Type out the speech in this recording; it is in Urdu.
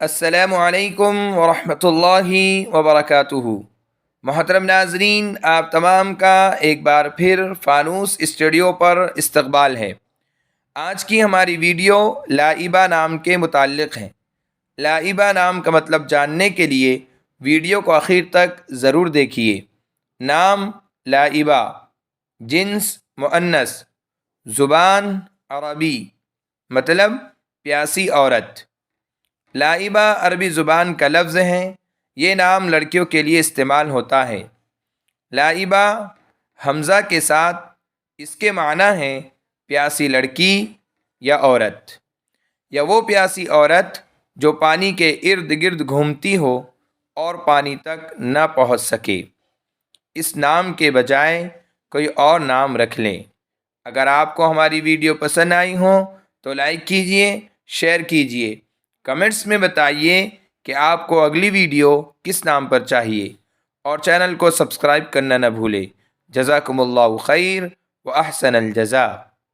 السلام علیکم ورحمۃ اللہ وبرکاتہ۔ محترم ناظرین، آپ تمام کا ایک بار پھر فانوس اسٹوڈیو پر استقبال ہے۔ آج کی ہماری ویڈیو لائبہ نام کے متعلق ہے۔ لائبہ نام کا مطلب جاننے کے لیے ویڈیو کو آخر تک ضرور دیکھیے۔ نام لائبہ، جنس مؤنث، زبان عربی، مطلب پیاسی عورت۔ لائبہ عربی زبان کا لفظ ہے۔ یہ نام لڑکیوں کے لیے استعمال ہوتا ہے۔ لائبہ حمزہ کے ساتھ، اس کے معنی ہے پیاسی لڑکی یا عورت، یا وہ پیاسی عورت جو پانی کے ارد گرد گھومتی ہو اور پانی تک نہ پہنچ سکے۔ اس نام کے بجائے کوئی اور نام رکھ لیں۔ اگر آپ کو ہماری ویڈیو پسند آئی ہو تو لائک کیجئے، شیئر کیجئے، کمنٹس میں بتائیے کہ آپ کو اگلی ویڈیو کس نام پر چاہیے، اور چینل کو سبسکرائب کرنا نہ بھولے۔ جزاکم اللہ خیر و احسن الجزاء۔